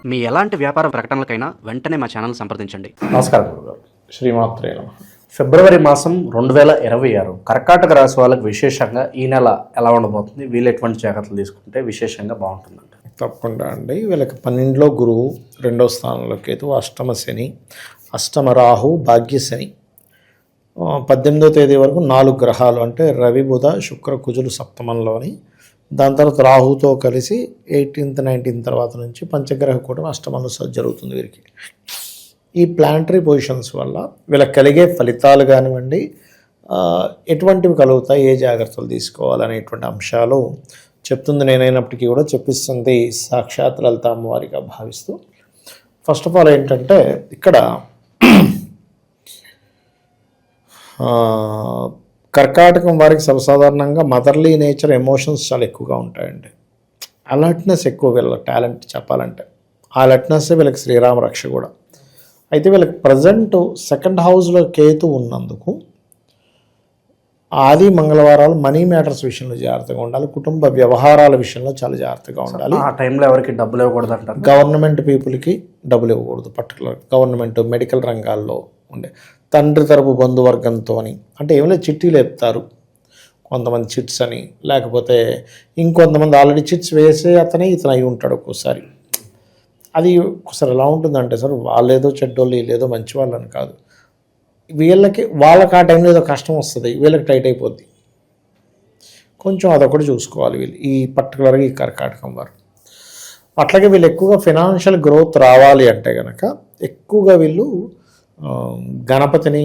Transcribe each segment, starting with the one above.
మీ ఎలాంటి వ్యాపార ప్రకటనలకైనా వెంటనే మా ఛానల్ సంప్రదించండి. నమస్కారం గురుగారు. శ్రీమాత్రే నమః. ఫిబ్రవరి మాసం 2026 కర్కాటక రాశి వాళ్ళకి విశేషంగా ఈ నెల ఎలా ఉండబోతుంది, వీళ్ళు ఎటువంటి జాగ్రత్తలు తీసుకుంటే విశేషంగా బాగుంటుందంట? తప్పకుండా అండి. వీళ్ళకి 12లో గురువు, 2వ స్థానంలో కేతు, అష్టమ శని, అష్టమ రాహు, భాగ్య శని. 18వ తేదీ వరకు 4 గ్రహాలు అంటే రవి, బుధ, శుక్ర, కుజులు సప్తమంలోని, దాని తర్వాత రాహుతో కలిసి 18th 19th తర్వాత నుంచి పంచగ్రహ కూటమి అష్టమంలో జరుగుతుంది వీరికి. ఈ ప్లానటరీ పొజిషన్స్ వల్ల వీళ్ళకి కలిగే ఫలితాలు కానివ్వండి, ఎటువంటివి కలుగుతాయి, ఏ జాగ్రత్తలు తీసుకోవాలనేటువంటి అంశాలు చెప్తుంది నేనైనప్పటికీ కూడా చెప్పిస్తుంది సాక్షాత్ లలిత అమ్మవారిగా భావిస్తూ. ఫస్ట్ ఆఫ్ ఆల్ ఏంటంటే ఇక్కడ కర్కాటకం వారికి సర్వసాధారణంగా మదర్లీ నేచర్, ఎమోషన్స్ చాలా ఎక్కువగా ఉంటాయండి. అలర్ట్నెస్ ఎక్కువ వీళ్ళ టాలెంట్ చెప్పాలంటే. ఆ అలర్ట్నెస్ వీళ్ళకి శ్రీరామ రక్ష కూడా. అయితే వీళ్ళకి ప్రజెంట్ 2nd హౌస్లో కేతు ఉన్నందుకు ఆది మంగళవారాలు మనీ మ్యాటర్స్ విషయంలో జాగ్రత్తగా ఉండాలి. కుటుంబ వ్యవహారాల విషయంలో చాలా జాగ్రత్తగా ఉండాలి. ఆ టైంలో ఎవరికి డబ్బులు ఇవ్వకూడదు అంటారు. గవర్నమెంట్ పీపుల్కి డబ్బులు ఇవ్వకూడదు. పర్టికులర్ గవర్నమెంట్, మెడికల్ రంగాల్లో ఉండే తండ్రి తరపు బంధువర్గంతో అంటే ఏమైనా చిట్టీలు చెప్తారు కొంతమంది, చిట్స్ అని, లేకపోతే ఇంకొంతమంది ఆల్రెడీ చిట్స్ వేసే ఇతను అయి ఉంటాడు ఒక్కోసారి. అది ఒకసారి ఎలా ఉంటుందంటే సార్, వాళ్ళేదో చెడ్డోళ్ళు, వీళ్ళేదో మంచి వాళ్ళు అని కాదు, వాళ్ళకి ఆ టైంలో ఏదో కష్టం వస్తుంది, వీళ్ళకి టైట్ అయిపోద్ది. కొంచెం అదొకటి చూసుకోవాలి వీళ్ళు, ఈ పర్టికులర్గా ఈ కర్కాటకం వారు. అట్లాగే వీళ్ళు ఎక్కువగా ఫినాన్షియల్ గ్రోత్ రావాలి అంటే కనుక ఎక్కువగా వీళ్ళు గణపతిని,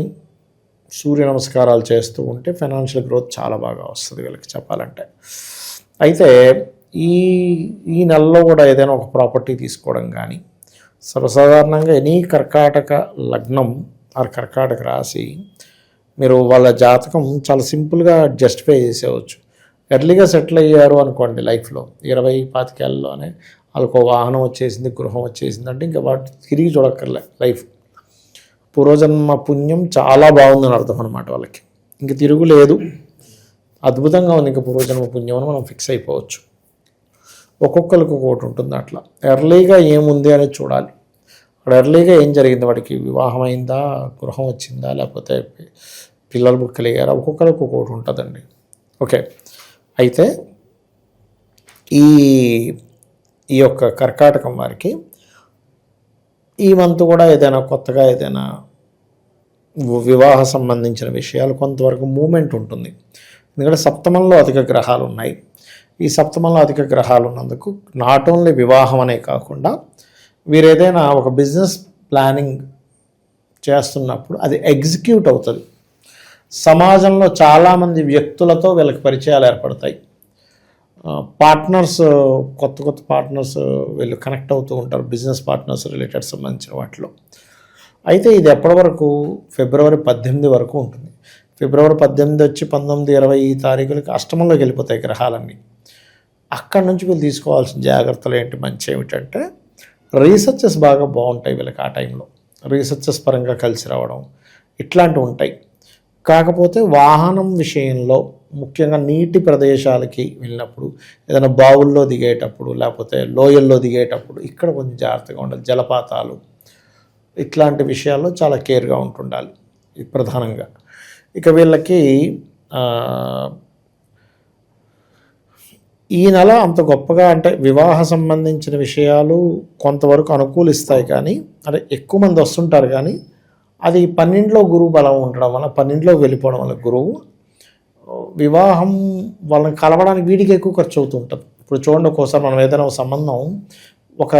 సూర్య నమస్కారాలు చేస్తూ ఉంటే ఫైనాన్షియల్ గ్రోత్ చాలా బాగా వస్తుంది వీళ్ళకి చెప్పాలంటే. అయితే ఈ నెలలో కూడా ఏదైనా ఒక ప్రాపర్టీ తీసుకోవడం కానీ, సర్వసాధారణంగా ఎనీ కర్కాటక లగ్నం ఆర్ కర్కాటక రాశి మీరు వాళ్ళ జాతకం చాలా సింపుల్గా జస్టిఫై చేసేవచ్చు. ఎర్లీగా సెటిల్ అయ్యారు అనుకోండి లైఫ్లో, 20-25 ఏళ్ళలోనే వాళ్ళకు వాహనం వచ్చేసింది, గృహం వచ్చేసింది అంటే ఇంకా వాటి తిరిగి చూడక్కర్లే. లైఫ్ పూర్వజన్మ పుణ్యం చాలా బాగుందని అర్థం అనమాట వాళ్ళకి. ఇంక తిరుగులేదు, అద్భుతంగా ఉంది ఇంకా పూర్వజన్మ పుణ్యం అని మనం ఫిక్స్ అయిపోవచ్చు. ఒక్కొక్కరికి ఒక్కొక్కటి ఉంటుంది. అట్లా ఎర్లీగా ఏముంది అనేది చూడాలి. అక్కడ ఎర్లీగా ఏం జరిగింది, వాడికి వివాహం అయిందా, గృహం వచ్చిందా, లేకపోతే పిల్లలు బుక్కలిగారా, ఒక్కొక్కరికి ఒక్కొక్కటి ఉంటుందండి. ఓకే. అయితే ఈ యొక్క కర్కాటకం వారికి ఈ మంత్ కూడా ఏదైనా కొత్తగా ఏదైనా వివాహ సంబంధించిన విషయాలు కొంతవరకు మూమెంట్ ఉంటుంది. ఎందుకంటే సప్తమంలో అధిక గ్రహాలు ఉన్నాయి. ఈ సప్తమంలో అధిక గ్రహాలు ఉన్నందుకు నాట్ ఓన్లీ వివాహం అనే కాకుండా వీరు ఏదైనా ఒక బిజినెస్ ప్లానింగ్ చేస్తున్నప్పుడు అది ఎగ్జిక్యూట్ అవుతుంది. సమాజంలో చాలామంది వ్యక్తులతో వీళ్ళకి పరిచయాలు ఏర్పడతాయి. పార్ట్నర్స్, కొత్త పార్ట్నర్స్ వీళ్ళు కనెక్ట్ అవుతూ ఉంటారు, బిజినెస్ పార్ట్నర్స్ రిలేటెడ్ సంబంధించిన వాటిలో. అయితే ఇది ఎప్పటి వరకు, ఫిబ్రవరి 18 వరకు ఉంటుంది. ఫిబ్రవరి 18 వచ్చి 19, 20 ఈ తారీఖులకి అష్టమంలోకి వెళ్ళిపోతాయి గ్రహాలన్నీ. అక్కడి నుంచి వీళ్ళు తీసుకోవాల్సిన జాగ్రత్తలు ఏంటి, మంచి ఏమిటంటే రీసెర్చెస్ బాగా బాగుంటాయి వీళ్ళకి. ఆ టైంలో రీసెర్చెస్ పరంగా కలిసి రావడం ఇట్లాంటివి ఉంటాయి. కాకపోతే వాహనం విషయంలో ముఖ్యంగా నీటి ప్రదేశాలకి వెళ్ళినప్పుడు, ఏదైనా బావుల్లో దిగేటప్పుడు, లేకపోతే లోయల్లో దిగేటప్పుడు ఇక్కడ కొంచెం జాగ్రత్తగా ఉండాలి. జలపాతాలు ఇట్లాంటి విషయాల్లో చాలా కేర్గా ఉంటుండాలి ప్రధానంగా. ఇక వీళ్ళకి ఈ నెల అంత గొప్పగా అంటే వివాహ సంబంధించిన విషయాలు కొంతవరకు అనుకూలిస్తాయి, కానీ అంటే ఎక్కువ మంది వస్తుంటారు, కానీ అది 12లో గురువు బలం ఉండడం వల్ల, 12లోకి వెళ్ళిపోవడం వల్ల గురువు వివాహం వాళ్ళని కలవడానికి వీడికి ఎక్కువ ఖర్చు అవుతూ ఉంటుంది. ఇప్పుడు చూడండి, ఒక్కోసారి మనం ఏదైనా ఒక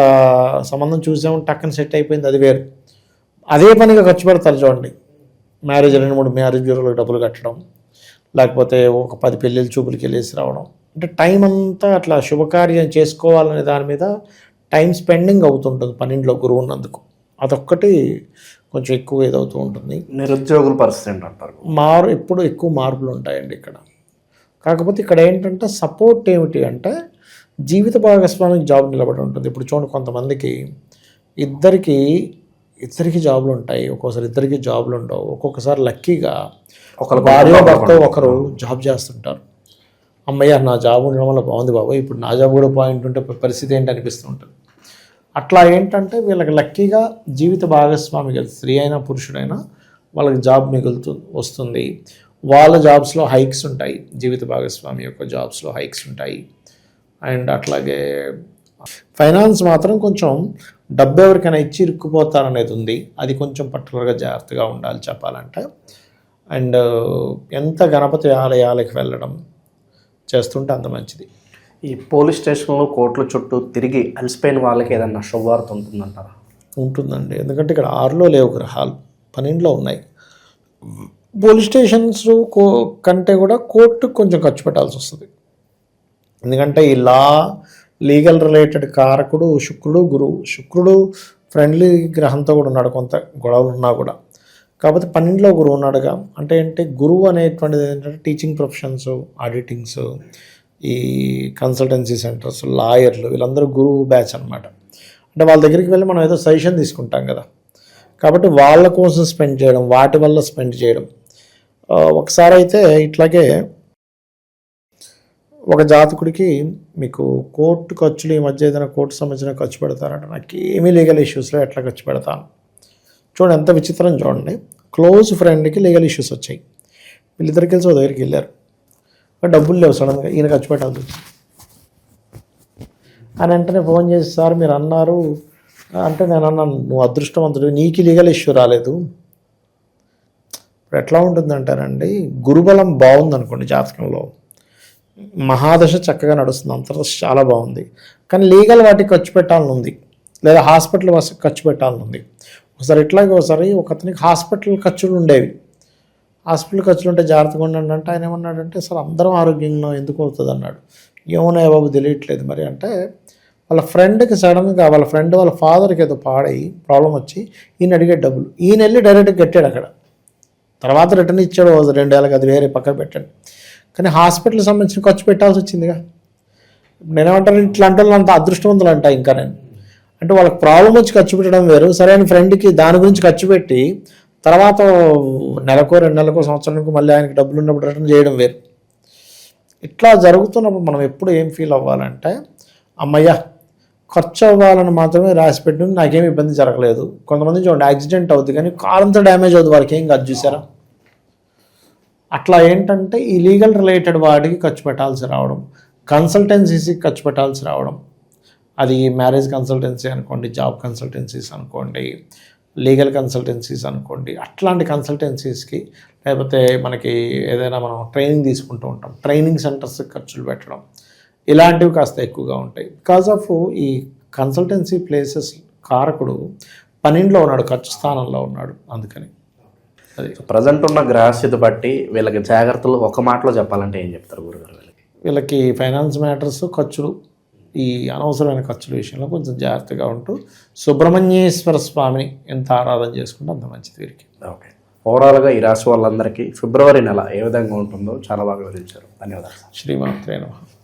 సంబంధం చూసాము, టక్కన సెట్ అయిపోయింది, అది వేరు. అదే పనిగా ఖర్చు పెడతారు చూడండి. మ్యారేజ్ 2-3 మ్యారేజ్ బ్యూరోలకు డబ్బులు కట్టడం, లేకపోతే ఒక 10 పెళ్ళిళ్ళ చూపులకి వెళ్ళేసి రావడం, అంటే టైం అంతా అట్లా శుభకార్యం చేసుకోవాలనే దాని మీద టైం స్పెండింగ్ అవుతుంటుంది 12లో గురువు ఉన్నందుకు. అదొక్కటి కొంచెం ఎక్కువ ఏదవుతూ ఉంటుంది. నిరుద్యోగుల పరిస్థితి ఏంటంటారు? ఎప్పుడు ఎక్కువ మార్పులు ఉంటాయండి ఇక్కడ. కాకపోతే ఇక్కడ ఏంటంటే సపోర్ట్ ఏమిటి అంటే జీవిత భాగస్వామికి జాబ్ నిలబడి ఉంటుంది. ఇప్పుడు చూడండి, కొంతమందికి ఇద్దరికి జాబులు ఉంటాయి, ఒక్కోసారి ఇద్దరికి జాబులు ఉండవు. ఒక్కొక్కసారి లక్కీగా ఒకరు భార్య భర్త ఒకరు జాబ్ చేస్తుంటారు. అమ్మయ్య నా జాబ్ ఉండడం వల్ల బాగుంది బాబు, ఇప్పుడు నా జాబ్ కూడా పాయింట్ ఉంటే పరిస్థితి ఏంటి అనిపిస్తూ ఉంటుంది. అట్లా ఏంటంటే వీళ్ళకి లక్కీగా జీవిత భాగస్వామి కదా, స్త్రీ అయినా పురుషుడైనా వాళ్ళకి జాబ్ వస్తుంది. వాళ్ళ జాబ్స్లో హైక్స్ ఉంటాయి, జీవిత భాగస్వామి యొక్క జాబ్స్లో హైక్స్ ఉంటాయి. అండ్ అట్లాగే ఫైనాన్స్ మాత్రం కొంచెం డబ్బు ఎవరికైనా ఇచ్చి ఇరుక్కుపోతారనేది ఉంది. అది కొంచెం పర్టికులర్గా జాగ్రత్తగా ఉండాలి చెప్పాలంటే. అండ్ ఎంత గణపతి ఆలయాలకు వెళ్ళడం చేస్తుంటే అంత మంచిది. ఈ పోలీస్ స్టేషన్లో కోర్టుల చుట్టూ తిరిగి అలసిపోయిన వాళ్ళకి ఏదన్నా శుభవార్త ఉంటుందంటారా? ఉంటుందండి, ఎందుకంటే ఇక్కడ 6లో లేవు గ్రహాలు, 12లో ఉన్నాయి. పోలీస్ స్టేషన్స్ కంటే కూడా కోర్టుకు కొంచెం ఖర్చు పెట్టాల్సి వస్తుంది. ఎందుకంటే ఈ లీగల్ రిలేటెడ్ కారకుడు శుక్రుడు, గురువు. శుక్రుడు ఫ్రెండ్లీ గ్రహంతో కూడా ఉన్నాడు, కొంత గొడవలు ఉన్నా కూడా. కాకపోతే 12లో గురువు ఉన్నాడుగా. అంటే ఏంటి, గురువు అనేటువంటిది ఏంటంటే టీచింగ్ ప్రొఫెషన్స్, ఆడిటింగ్స్, ఈ కన్సల్టెన్సీ సెంటర్స్, లాయర్లు, వీళ్ళందరూ గురువు బ్యాచ్ అనమాట. అంటే వాళ్ళ దగ్గరికి వెళ్ళి మనం ఏదో సజెషన్ తీసుకుంటాం కదా, కాబట్టి వాళ్ళ కోసం స్పెండ్ చేయడం, వాటి వల్ల స్పెండ్ చేయడం. ఒకసారి అయితే ఇట్లాగే ఒక జాతకుడికి మీకు కోర్టు ఖర్చులు ఈ మధ్య ఏదైనా కోర్టు సంబంధించిన ఖర్చు పెడతారంటే, నాకు ఏమీ లీగల్ ఇష్యూస్లో ఎట్లా ఖర్చు పెడతాను చూడండి, ఎంత విచిత్రం చూడండి. క్లోజ్ ఫ్రెండ్కి లీగల్ ఇష్యూస్ వచ్చాయి, వీళ్ళిద్దరికి కలిసి ఒక దగ్గరికి వెళ్ళారు, డబ్బులు లేవు, సడన్గా ఈయన ఖర్చు పెట్టాల్సి వచ్చింది. అని వెంటనే ఫోన్ చేసి, సార్ మీరు అన్నారు అంటే, నేను అన్నాను నువ్వు అదృష్టవంతుడు, నీకు లీగల్ ఇష్యూ రాలేదు. ఇప్పుడు ఎట్లా ఉంటుందంటారండి, గురుబలం బాగుందనుకోండి జాతకంలో, మహాదశ చక్కగా నడుస్తుంది, అంతర్దశ చాలా బాగుంది, కానీ లీగల్ వాటికి ఖర్చు పెట్టాలని ఉంది, లేదా హాస్పిటల్ ఖర్చు పెట్టాలని ఉంది. ఒకసారి ఇట్లాగే ఒకసారి ఒక అతనికి హాస్పిటల్ ఖర్చులు ఉండేవి. హాస్పిటల్ ఖర్చులు ఉంటే జాగ్రత్తగా ఉండండి అంటే ఆయన ఏమన్నాడంటే, సార్ అందరం ఆరోగ్యంగా ఎందుకు అవుతుంది అన్నాడు. ఏమన్నా బాబు తెలియట్లేదు మరి అంటే, వాళ్ళ ఫ్రెండ్కి సడన్గా వాళ్ళ ఫ్రెండ్ వాళ్ళ ఫాదర్కి ఏదో పాడై ప్రాబ్లం వచ్చి ఈయన అడిగే డబ్బులు, ఈయన వెళ్ళి డైరెక్ట్గా కట్టాడు అక్కడ, తర్వాత రిటర్న్ ఇచ్చాడు 2 ఏళ్ళకి, అది వేరే పక్కన పెట్టాడు. కానీ హాస్పిటల్కి సంబంధించిన ఖర్చు పెట్టాల్సి వచ్చిందిగా. నేనేమంటాను, ఇట్లాంటి వాళ్ళు అంత అదృష్టవంతులు అంటా. ఇంకా నేను అంటే వాళ్ళకి ప్రాబ్లం వచ్చి ఖర్చు పెట్టడం వేరు, సరైన ఫ్రెండ్కి దాని గురించి ఖర్చు పెట్టి తర్వాత నెలకో 2 నెలలకో సంవత్సరానికి మళ్ళీ ఆయనకి డబ్బులు ఉన్నప్పుడు రిటర్న్ చేయడం వేరు. ఇట్లా జరుగుతున్నప్పుడు మనం ఎప్పుడు ఏం ఫీల్ అవ్వాలంటే, అమ్మయ్య ఖర్చు అవ్వాలని మాత్రమే రాసి పెట్టి నాకేం ఇబ్బంది జరగలేదు. కొంతమంది చూడండి యాక్సిడెంట్ అవుతుంది కానీ కారంతో డ్యామేజ్ అవుతుంది, వారికి ఏం కాదు చూసారా. అట్లా ఏంటంటే ఈ లీగల్ రిలేటెడ్ వాటికి ఖర్చు పెట్టాల్సి రావడం, కన్సల్టెన్సీస్కి ఖర్చు పెట్టాల్సి రావడం, అది మ్యారేజ్ కన్సల్టెన్సీ అనుకోండి, జాబ్ కన్సల్టెన్సీస్ అనుకోండి, లీగల్ కన్సల్టెన్సీస్ అనుకోండి, అట్లాంటి కన్సల్టెన్సీస్కి, లేకపోతే మనకి ఏదైనా మనం ట్రైనింగ్ తీసుకుంటూ ఉంటాం, ట్రైనింగ్ సెంటర్స్కి ఖర్చులు పెట్టడం, ఇలాంటివి కాస్త ఎక్కువగా ఉంటాయి. బికాజ్ ఆఫ్ ఈ కన్సల్టెన్సీ ప్లేసెస్ కారకుడు 12లో ఉన్నాడు, ఖర్చు స్థానంలో ఉన్నాడు, అందుకని. అది ప్రజెంట్ ఉన్న గ్రహస్థితి బట్టి వీళ్ళకి జాగ్రత్తలు ఒక మాటలో చెప్పాలంటే ఏం చెప్తారు గురుగారు? వీళ్ళకి ఫైనాన్స్ మ్యాటర్స్, ఖర్చులు, ఈ అనవసరమైన ఖర్చుల విషయంలో కొంచెం జాగ్రత్తగా ఉంటూ సుబ్రహ్మణ్యేశ్వర స్వామిని ఎంత ఆరాధన చేసుకుంటే అంత మంచిది వీరికి. ఓకే, ఓవరాల్గా ఈ రాశి వాళ్ళందరికీ ఫిబ్రవరి నెల ఏ విధంగా ఉంటుందో చాలా బాగా వివరించారు. ధన్యవాదాలు. శ్రీమాత్రే నమః.